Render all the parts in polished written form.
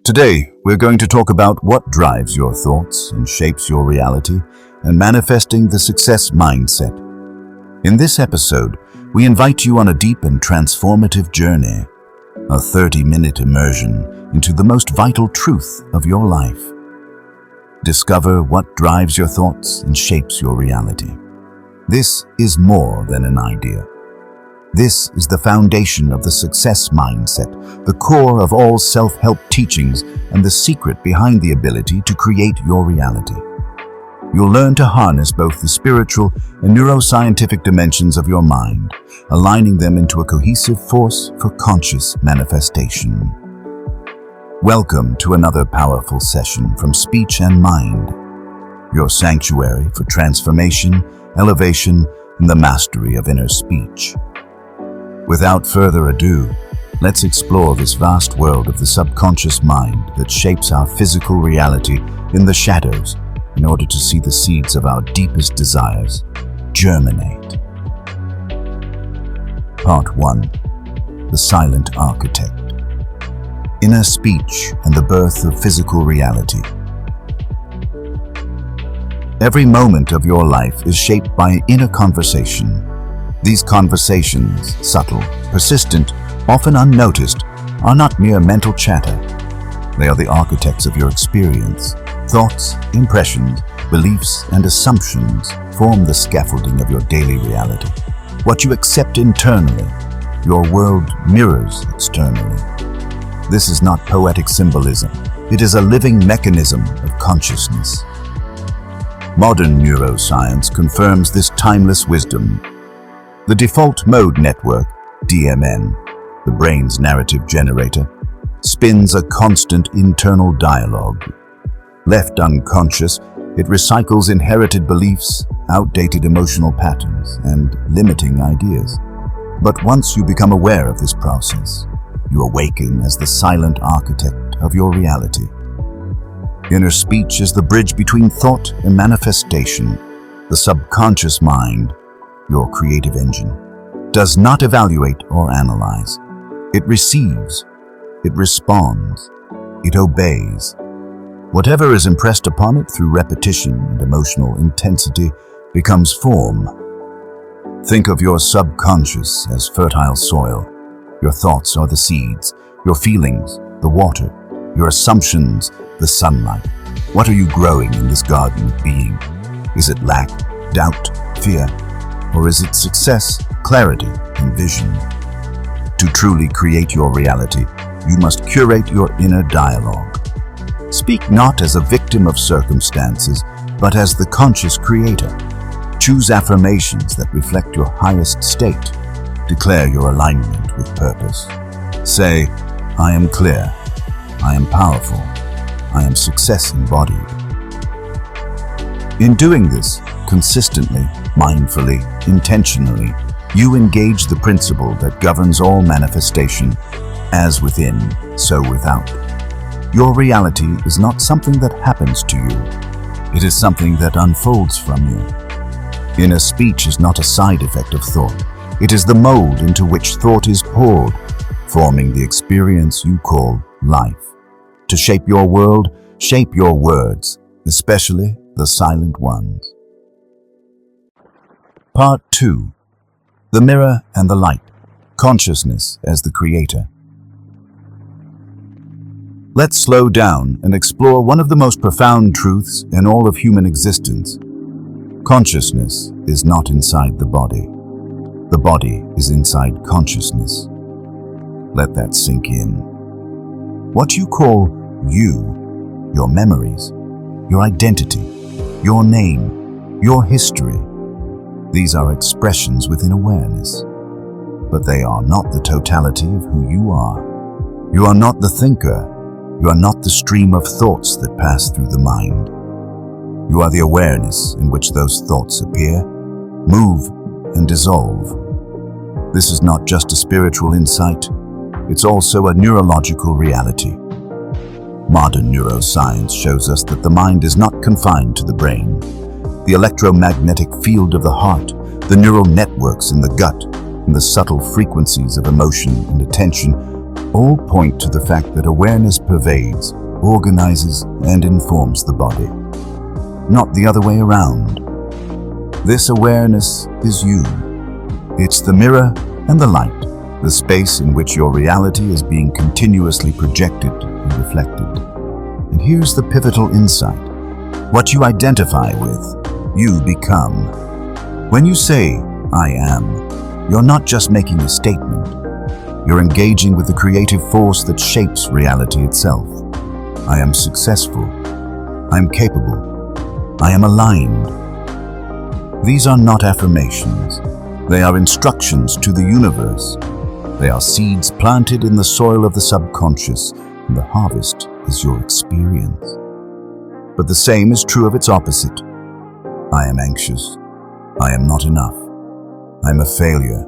Today, we're going to talk about what drives your thoughts and shapes your reality, and manifesting the success mindset. In this episode, we invite you on a deep and transformative journey, a 30-minute immersion into the most vital truth of your life. Discover what drives your thoughts and shapes your reality. This is more than an idea. This is the foundation of the success mindset, the core of all self-help teachings, and the secret behind the ability to create your reality. You'll learn to harness both the spiritual and neuroscientific dimensions of your mind, aligning them into a cohesive force for conscious manifestation. Welcome to another powerful session from Speech and Mind, your sanctuary for transformation, elevation, and the mastery of inner speech. Without further ado, let's explore this vast world of the subconscious mind that shapes our physical reality in the shadows in order to see the seeds of our deepest desires germinate. Part 1. The Silent Architect. Inner Speech and the Birth of Physical Reality. Every moment of your life is shaped by inner conversation. These conversations, subtle, persistent, often unnoticed, are not mere mental chatter. They are the architects of your experience. Thoughts, impressions, beliefs, and assumptions form the scaffolding of your daily reality. What you accept internally, your world mirrors externally. This is not poetic symbolism. It is a living mechanism of consciousness. Modern neuroscience confirms this timeless wisdom. The default mode network, DMN, the brain's narrative generator, spins a constant internal dialogue. Left unconscious, it recycles inherited beliefs, outdated emotional patterns, and limiting ideas. But once you become aware of this process, you awaken as the silent architect of your reality. Inner speech is the bridge between thought and manifestation. The subconscious mind, your creative engine, does not evaluate or analyze. It receives, it responds, it obeys. Whatever is impressed upon it through repetition and emotional intensity becomes form. Think of your subconscious as fertile soil. Your thoughts are the seeds, your feelings, the water, your assumptions, the sunlight. What are you growing in this garden of being? Is it lack, doubt, fear? Or is it success, clarity, and vision? To truly create your reality, you must curate your inner dialogue. Speak not as a victim of circumstances, but as the conscious creator. Choose affirmations that reflect your highest state. Declare your alignment with purpose. Say, I am clear, I am powerful, I am success embodied. In doing this, consistently, mindfully, intentionally, you engage the principle that governs all manifestation, as within, so without. Your reality is not something that happens to you. It is something that unfolds from you. Inner speech is not a side effect of thought. It is the mold into which thought is poured, forming the experience you call life. To shape your world, shape your words, especially the silent ones. Part 2. The Mirror and the Light. Consciousness as the Creator. Let's slow down and explore one of the most profound truths in all of human existence. Consciousness is not inside the body. The body is inside consciousness. Let that sink in. What you call you, your memories, your identity, your name, your history, these are expressions within awareness, but they are not the totality of who you are. You are not the thinker. You are not the stream of thoughts that pass through the mind. You are the awareness in which those thoughts appear, move, and dissolve. This is not just a spiritual insight, it's also a neurological reality. Modern neuroscience shows us that the mind is not confined to the brain. The electromagnetic field of the heart, the neural networks in the gut, and the subtle frequencies of emotion and attention all point to the fact that awareness pervades, organizes, and informs the body, not the other way around. This awareness is you. It's the mirror and the light, the space in which your reality is being continuously projected and reflected. And here's the pivotal insight. What you identify with, you become. When you say, "I am," you're not just making a statement. You're engaging with the creative force that shapes reality itself. I am successful. I am capable. I am aligned. These are not affirmations. They are instructions to the universe. They are seeds planted in the soil of the subconscious, and the harvest is your experience. But the same is true of its opposite. I am anxious. I am not enough. I'm a failure.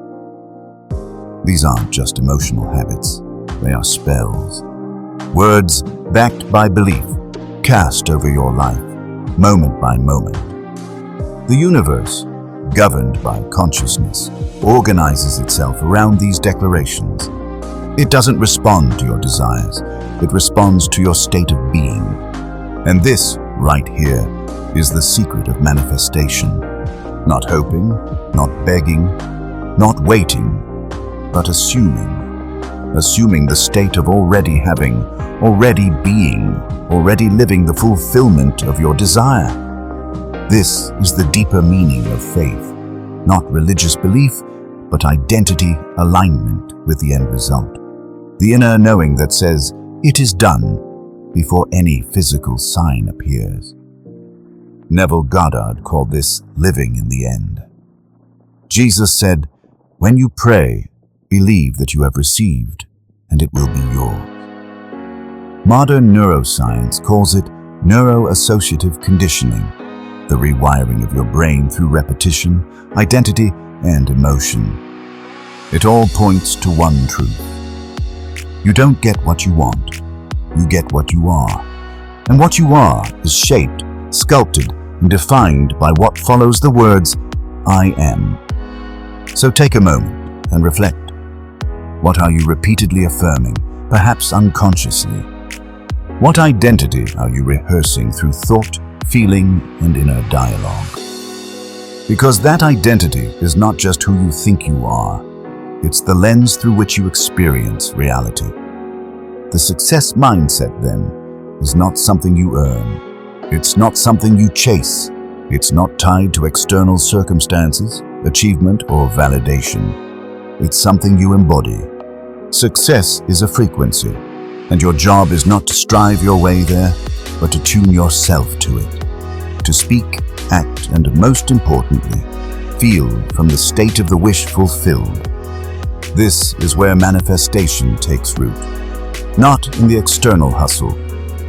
These aren't just emotional habits. They are spells. Words backed by belief, cast over your life, moment by moment. The universe, governed by consciousness, organizes itself around these declarations. It doesn't respond to your desires. It responds to your state of being. And this, right here, is the secret of manifestation. Not hoping, not begging, not waiting, but assuming. Assuming the state of already having, already being, already living the fulfillment of your desire. This is the deeper meaning of faith, not religious belief, but identity alignment with the end result. The inner knowing that says, "It is done," before any physical sign appears. Neville Goddard called this living in the end. Jesus said, "When you pray, believe that you have received, and it will be yours." Modern neuroscience calls it neuroassociative conditioning, the rewiring of your brain through repetition, identity, and emotion. It all points to one truth. You don't get what you want, you get what you are. And what you are is shaped, sculpted, and defined by what follows the words, "I am." So take a moment and reflect. What are you repeatedly affirming, perhaps unconsciously? What identity are you rehearsing through thought, feeling, and inner dialogue? Because that identity is not just who you think you are, it's the lens through which you experience reality. The success mindset, then, is not something you earn. It's not something you chase. It's not tied to external circumstances, achievement, or validation. It's something you embody. Success is a frequency, and your job is not to strive your way there, but to tune yourself to it. To speak, act, and most importantly, feel from the state of the wish fulfilled. This is where manifestation takes root. Not in the external hustle,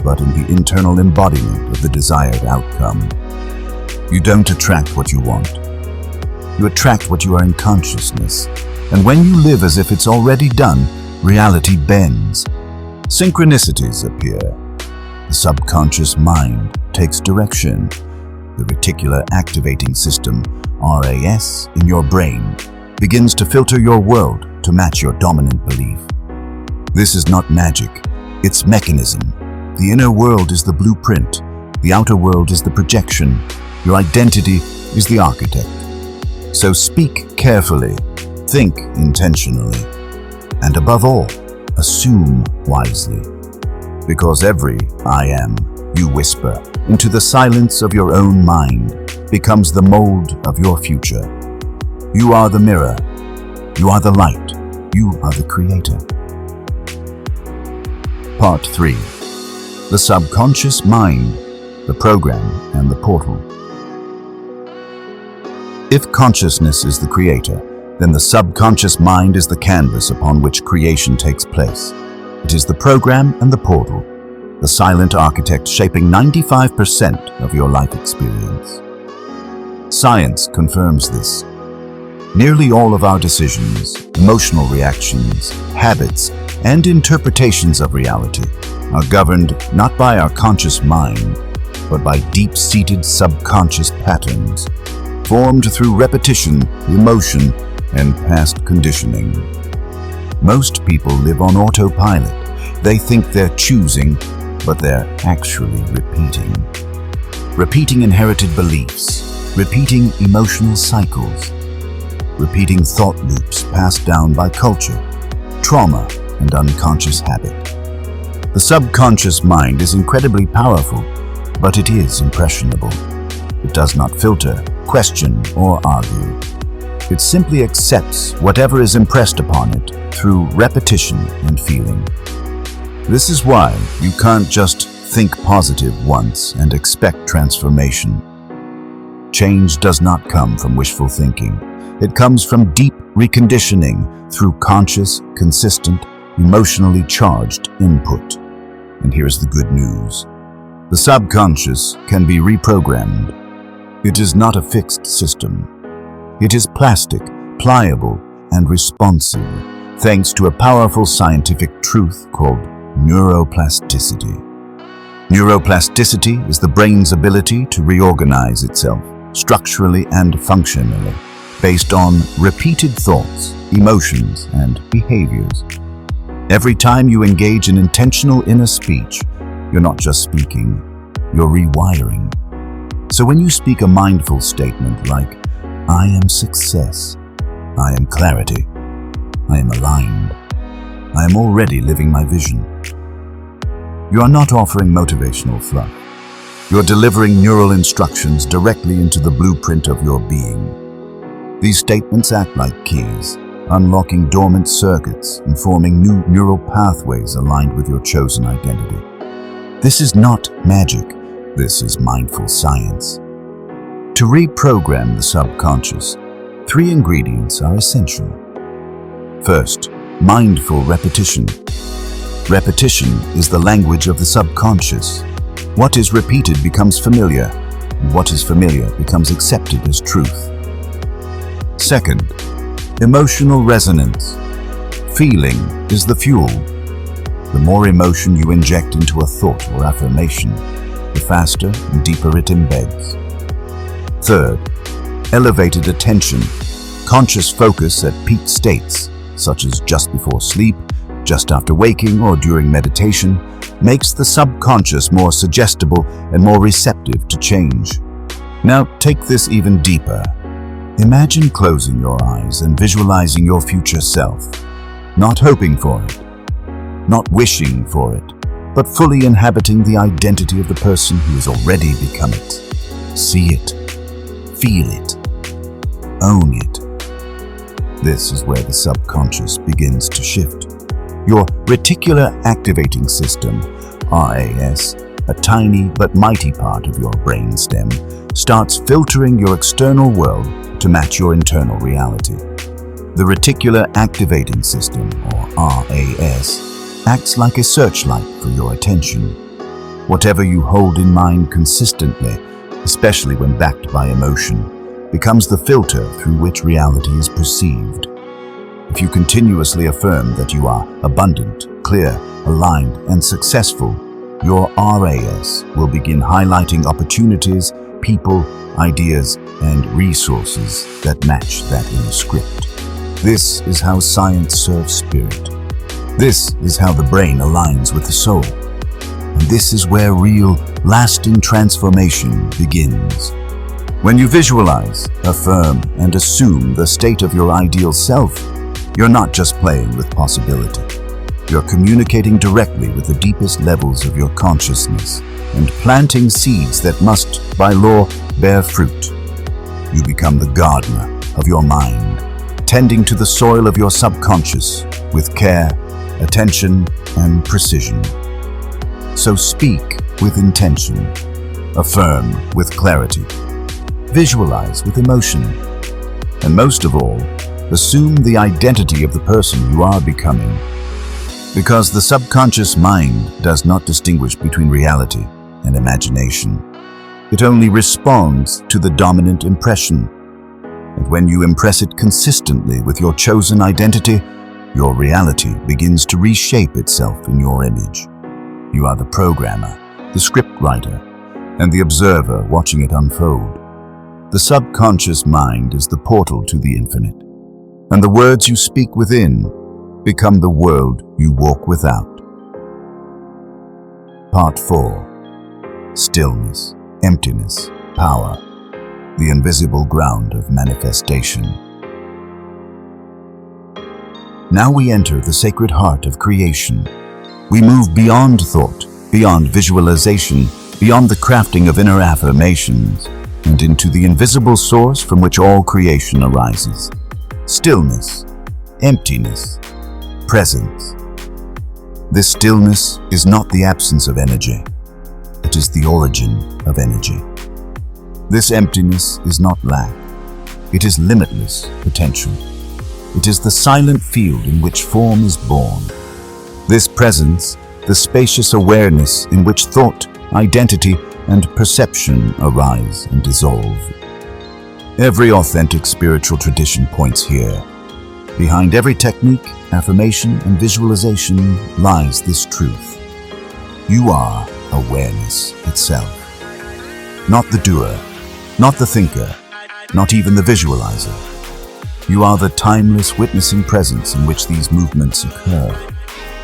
but in the internal embodiment of the desired outcome. You don't attract what you want. You attract what you are in consciousness. And when you live as if it's already done, reality bends. Synchronicities appear. The subconscious mind takes direction. The reticular activating system, RAS, in your brain begins to filter your world to match your dominant belief. This is not magic, it's mechanism. The inner world is the blueprint, the outer world is the projection, your identity is the architect. So speak carefully, think intentionally, and above all, assume wisely. Because every "I am" you whisper into the silence of your own mind becomes the mold of your future. You are the mirror, you are the light, you are the creator. Part 3. The subconscious mind, the program, and the portal. If consciousness is the creator, then the subconscious mind is the canvas upon which creation takes place. It is the program and the portal, the silent architect shaping 95% of your life experience. Science confirms this. Nearly all of our decisions, emotional reactions, habits, and interpretations of reality are governed not by our conscious mind, but by deep-seated subconscious patterns, formed through repetition, emotion, and past conditioning. Most people live on autopilot. They think they're choosing, but they're actually repeating. Repeating inherited beliefs, repeating emotional cycles, repeating thought loops passed down by culture, trauma, and unconscious habit. The subconscious mind is incredibly powerful, but it is impressionable. It does not filter, question, or argue. It simply accepts whatever is impressed upon it through repetition and feeling. This is why you can't just think positive once and expect transformation. Change does not come from wishful thinking. It comes from deep reconditioning through conscious, consistent, emotionally charged input. And here's the good news. The subconscious can be reprogrammed. It is not a fixed system. It is plastic, pliable, and responsive, thanks to a powerful scientific truth called neuroplasticity. Neuroplasticity is the brain's ability to reorganize itself structurally and functionally based on repeated thoughts, emotions, and behaviors. Every time you engage in intentional inner speech, you're not just speaking, you're rewiring. So when you speak a mindful statement like, "I am success, I am clarity, I am aligned, I am already living my vision," you are not offering motivational fluff. You're delivering neural instructions directly into the blueprint of your being. These statements act like keys, unlocking dormant circuits and forming new neural pathways aligned with your chosen identity. This is not magic. This is mindful science. To reprogram the subconscious, 3 ingredients are essential. First, mindful repetition. Repetition is the language of the subconscious. What is repeated becomes familiar, and what is familiar becomes accepted as truth. Second, emotional resonance. Feeling is the fuel. The more emotion you inject into a thought or affirmation, the faster and deeper it embeds. Third, elevated attention. Conscious focus at peak states, such as just before sleep, just after waking, or during meditation, makes the subconscious more suggestible and more receptive to change. Now take this even deeper. Imagine closing your eyes and visualizing your future self, not hoping for it, not wishing for it, but fully inhabiting the identity of the person who has already become it. See it, feel it, own it. This is where the subconscious begins to shift. Your reticular activating system, RAS, a tiny but mighty part of your brainstem, starts filtering your external world to match your internal reality. The reticular activating system, or RAS, acts like a searchlight for your attention. Whatever you hold in mind consistently, especially when backed by emotion, becomes the filter through which reality is perceived. If you continuously affirm that you are abundant, clear, aligned, and successful, your RAS will begin highlighting opportunities, people, ideas, and resources that match that inner script. This is how science serves spirit. This is how the brain aligns with the soul. And this is where real, lasting transformation begins. When you visualize, affirm, and assume the state of your ideal self, you're not just playing with possibility. You're communicating directly with the deepest levels of your consciousness and planting seeds that must, by law, bear fruit. You become the gardener of your mind, tending to the soil of your subconscious with care, attention, and precision. So speak with intention, affirm with clarity, visualize with emotion, and most of all, assume the identity of the person you are becoming. Because the subconscious mind does not distinguish between reality and imagination. It only responds to the dominant impression. And when you impress it consistently with your chosen identity, your reality begins to reshape itself in your image. You are the programmer, the scriptwriter, and the observer watching it unfold. The subconscious mind is the portal to the infinite, and the words you speak within become the world you walk without. Part 4. Stillness, Emptiness, Power, the invisible ground of manifestation. Now we enter the sacred heart of creation. We move beyond thought, beyond visualization, beyond the crafting of inner affirmations, and into the invisible source from which all creation arises. Stillness, emptiness, presence. This stillness is not the absence of energy. It is the origin of energy. This emptiness is not lack. It is limitless potential. It is the silent field in which form is born. This presence, the spacious awareness in which thought, identity, and perception arise and dissolve. Every authentic spiritual tradition points here. Behind every technique, affirmation, and visualization lies this truth. You are awareness itself. Not the doer, not the thinker, not even the visualizer. You are the timeless witnessing presence in which these movements occur.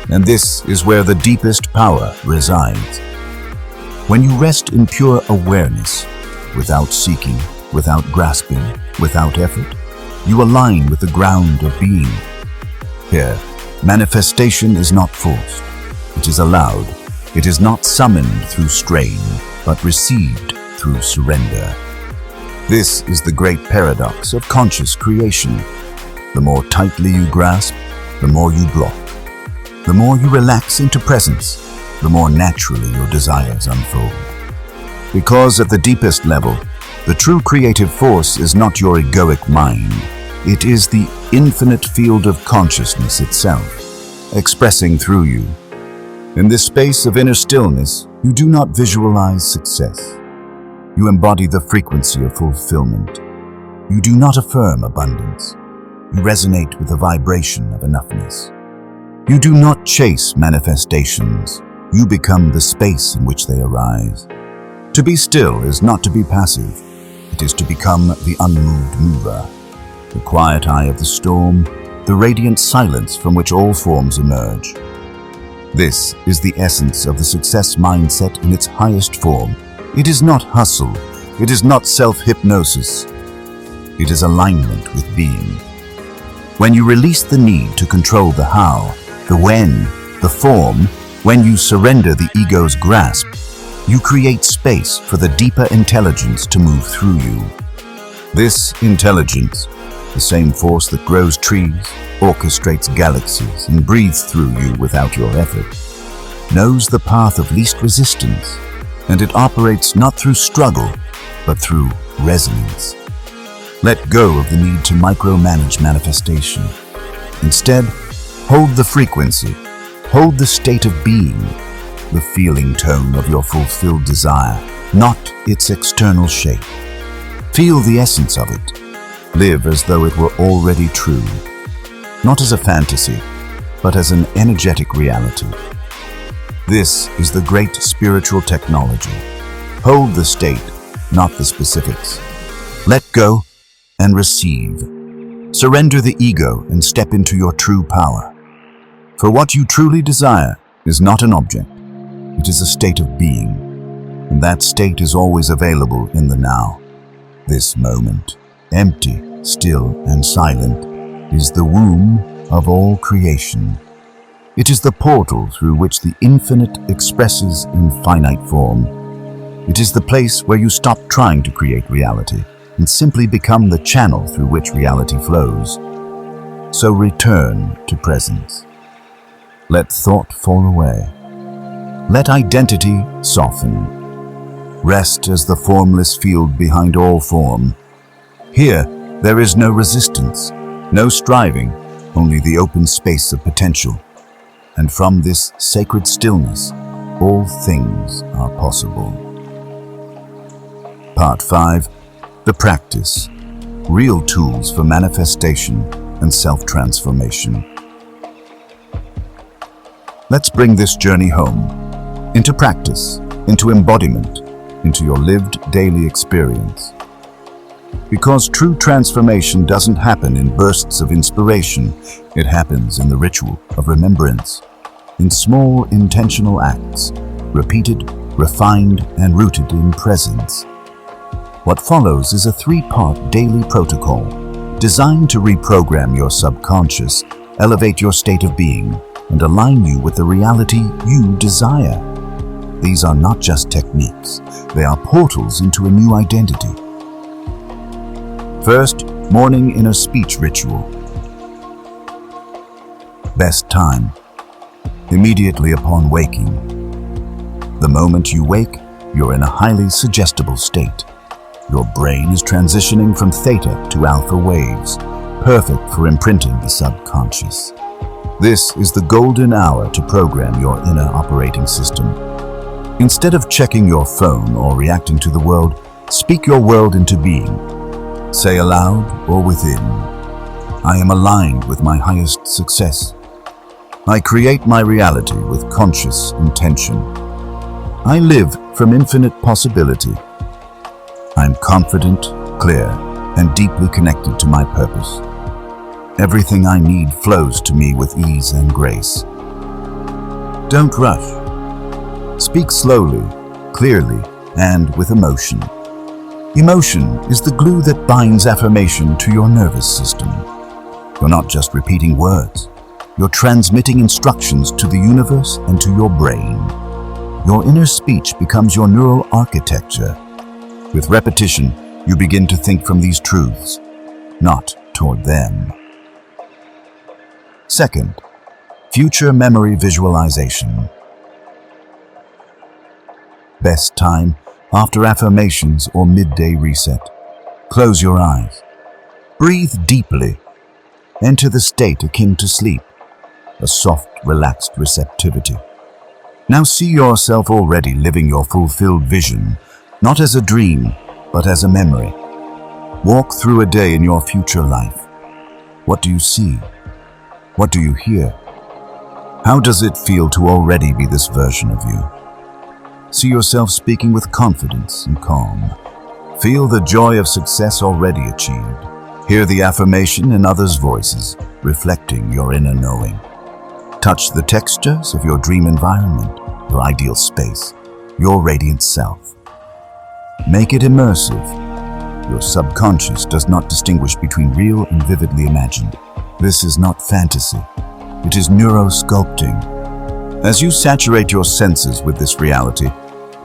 And this is where the deepest power resides. When you rest in pure awareness, without seeking, without grasping, without effort, you align with the ground of being. Here, manifestation is not forced. It is allowed. It is not summoned through strain, but received through surrender. This is the great paradox of conscious creation. The more tightly you grasp, the more you block. The more you relax into presence, the more naturally your desires unfold. Because at the deepest level, the true creative force is not your egoic mind. It is the infinite field of consciousness itself, expressing through you. In this space of inner stillness, you do not visualize success. You embody the frequency of fulfillment. You do not affirm abundance. You resonate with the vibration of enoughness. You do not chase manifestations. You become the space in which they arise. To be still is not to be passive. It is to become the unmoved mover, the quiet eye of the storm, the radiant silence from which all forms emerge. This is the essence of the success mindset in its highest form. It is not hustle. It is not self-hypnosis. It is alignment with being. When you release the need to control the how, the when, the form, when you surrender the ego's grasp, you create space for the deeper intelligence to move through you. This intelligence, the same force that grows trees, orchestrates galaxies, and breathes through you without your effort, knows the path of least resistance, and it operates not through struggle, but through resonance. Let go of the need to micromanage manifestation. Instead, hold the frequency, hold the state of being, the feeling tone of your fulfilled desire, not its external shape. Feel the essence of it. Live as though it were already true, not as a fantasy, but as an energetic reality. This is the great spiritual technology. Hold the state, not the specifics. Let go and receive. Surrender the ego and step into your true power. For what you truly desire is not an object. It is a state of being, and that state is always available in the now. This moment, empty, still, and silent, is the womb of all creation. It is the portal through which the infinite expresses in finite form. It is the place where you stop trying to create reality and simply become the channel through which reality flows. So return to presence. Let thought fall away. Let identity soften. Rest as the formless field behind all form. Here, there is no resistance, no striving, only the open space of potential. And from this sacred stillness, all things are possible. Part 5. The practice. Real tools for manifestation and self-transformation. Let's bring this journey home. Into practice, into embodiment, into your lived daily experience. Because true transformation doesn't happen in bursts of inspiration, it happens in the ritual of remembrance, in small intentional acts, repeated, refined, and rooted in presence. What follows is a 3-part daily protocol designed to reprogram your subconscious, elevate your state of being, and align you with the reality you desire. These are not just techniques, they are portals into a new identity. First, morning inner speech ritual. Best time: immediately upon waking. The moment you wake, you're in a highly suggestible state. Your brain is transitioning from theta to alpha waves, perfect for imprinting the subconscious. This is the golden hour to program your inner operating system. Instead of checking your phone or reacting to the world, speak your world into being. Say aloud or within, I am aligned with my highest success. I create my reality with conscious intention. I live from infinite possibility. I'm confident, clear, and deeply connected to my purpose. Everything I need flows to me with ease and grace. Don't rush. Speak slowly, clearly, and with emotion. Emotion is the glue that binds affirmation to your nervous system. You're not just repeating words. You're transmitting instructions to the universe and to your brain. Your inner speech becomes your neural architecture. With repetition, you begin to think from these truths, not toward them. Second, future memory visualization. Best time: after affirmations or midday reset. Close your eyes. Breathe deeply. Enter the state akin to sleep, a soft, relaxed receptivity. Now see yourself already living your fulfilled vision, not as a dream, but as a memory. Walk through a day in your future life. What do you see? What do you hear? How does it feel to already be this version of you? See yourself speaking with confidence and calm. Feel the joy of success already achieved. Hear the affirmation in others' voices, reflecting your inner knowing. Touch the textures of your dream environment, your ideal space, your radiant self. Make it immersive. Your subconscious does not distinguish between real and vividly imagined. This is not fantasy. It is neurosculpting. As you saturate your senses with this reality,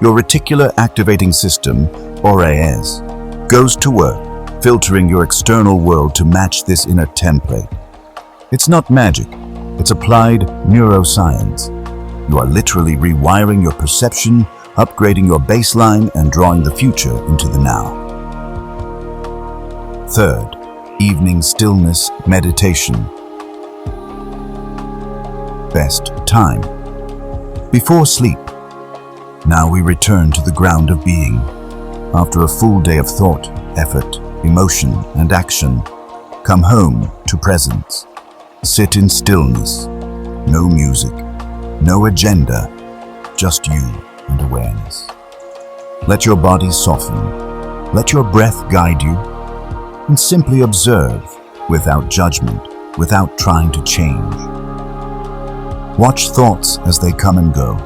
your reticular activating system, or RAS, goes to work, filtering your external world to match this inner template. It's not magic, it's applied neuroscience. You are literally rewiring your perception, upgrading your baseline, and drawing the future into the now. Third, evening stillness meditation. Best time: before sleep. Now we return to the ground of being. After a full day of thought, effort, emotion, and action, come home to presence. Sit in stillness. No music, no agenda, just you and awareness. Let your body soften. Let your breath guide you. And simply observe, without judgment, without trying to change. Watch thoughts as they come and go.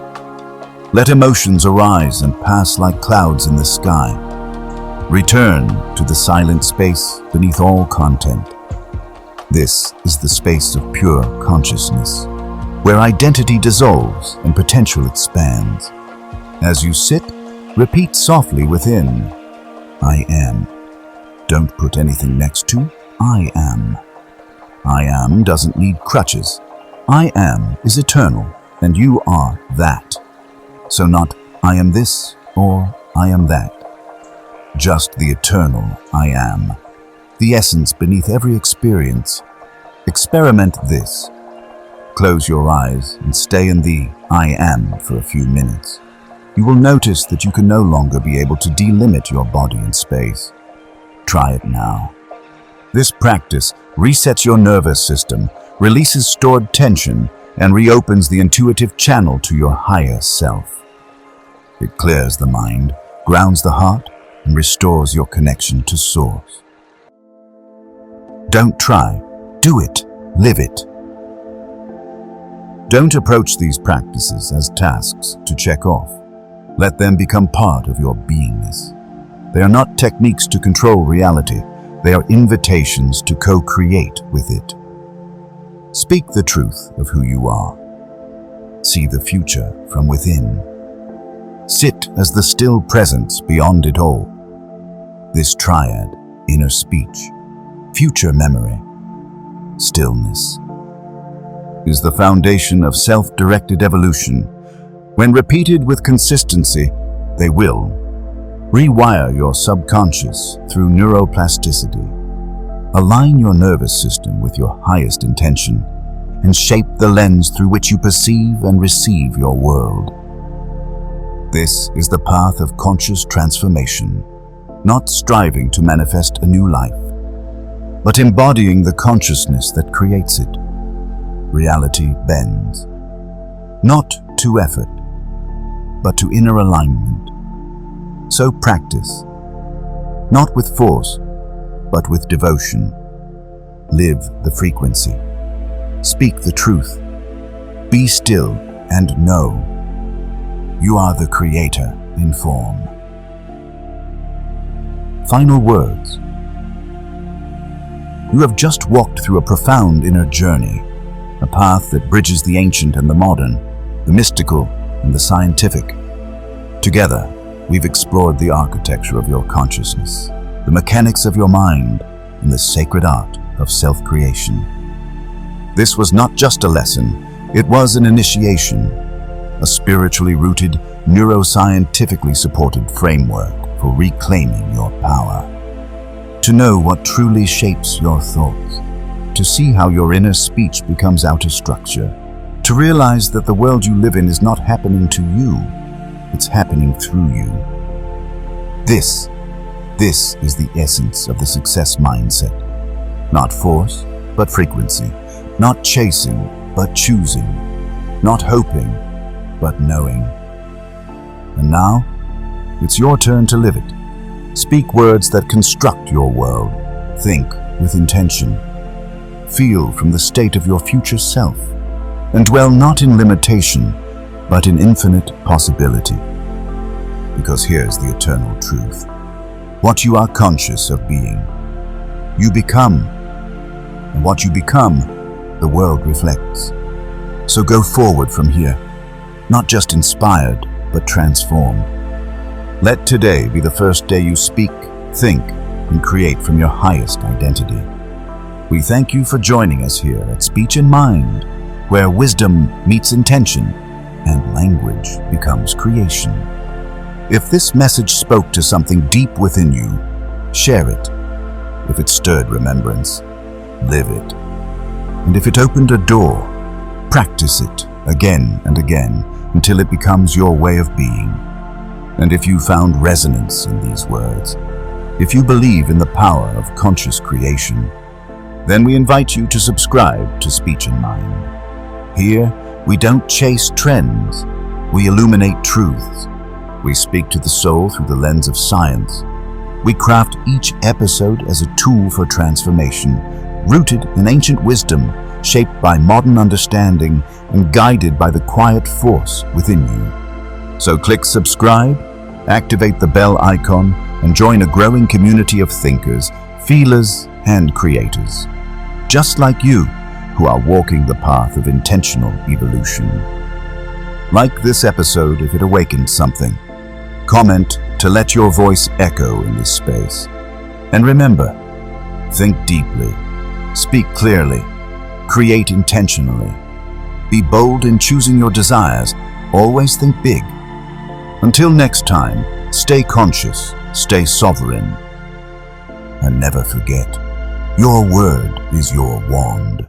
Let emotions arise and pass like clouds in the sky. Return to the silent space beneath all content. This is the space of pure consciousness, where identity dissolves and potential expands. As you sit, repeat softly within, I am. Don't put anything next to I am. I am doesn't need crutches. I am is eternal, and you are that. So not I am this or I am that. Just the eternal I am, the essence beneath every experience. Experiment this. Close your eyes and stay in the I am for a few minutes. You will notice that you can no longer be able to delimit your body and space. Try it now. This practice resets your nervous system, releases stored tension, and reopens the intuitive channel to your higher self. It clears the mind, grounds the heart, and restores your connection to Source. Don't try, do it, live it. Don't approach these practices as tasks to check off. Let them become part of your beingness. They are not techniques to control reality. They are invitations to co-create with it. Speak the truth of who you are. See the future from within. Sit as the still presence beyond it all. This triad, inner speech, future memory, stillness, is the foundation of self-directed evolution. When repeated with consistency, they will rewire your subconscious through neuroplasticity, align your nervous system with your highest intention, and shape the lens through which you perceive and receive your world. This is the path of conscious transformation, not striving to manifest a new life, but embodying the consciousness that creates it. Reality bends, not to effort, but to inner alignment. So practice, not with force, but with devotion. Live the frequency. Speak the truth. Be still and know you are the creator in form. Final words. You have just walked through a profound inner journey, a path that bridges the ancient and the modern, the mystical and the scientific. Together, we've explored the architecture of your consciousness, the mechanics of your mind, and the sacred art of self-creation. This was not just a lesson, it was an initiation, a spiritually rooted, neuroscientifically supported framework for reclaiming your power. To know what truly shapes your thoughts, to see how your inner speech becomes outer structure, to realize that the world you live in is not happening to you, it's happening through you. This is the essence of the success mindset. Not force, but frequency. Not chasing, but choosing. Not hoping, but knowing. And now, it's your turn to live it. Speak words that construct your world. Think with intention. Feel from the state of your future self. And dwell not in limitation, but in infinite possibility. Because here's the eternal truth. What you are conscious of being, you become. And what you become, the world reflects. So go forward from here, not just inspired, but transformed. Let today be the first day you speak, think, and create from your highest identity. We thank you for joining us here at Speech and Mind, where wisdom meets intention and language becomes creation. If this message spoke to something deep within you, share it. If it stirred remembrance, live it. And if it opened a door, practice it again and again until it becomes your way of being. And if you found resonance in these words, if you believe in the power of conscious creation, then we invite you to subscribe to Speech and Mind. Here, we don't chase trends, we illuminate truths. We speak to the soul through the lens of science. We craft each episode as a tool for transformation, rooted in ancient wisdom, shaped by modern understanding, and guided by the quiet force within you. So click subscribe, activate the bell icon, and join a growing community of thinkers, feelers, and creators, just like you, who are walking the path of intentional evolution. Like this episode if it awakened something. Comment to let your voice echo in this space. And remember, think deeply, speak clearly, create intentionally. Be bold in choosing your desires, always think big. Until next time, stay conscious, stay sovereign, and never forget, your word is your wand.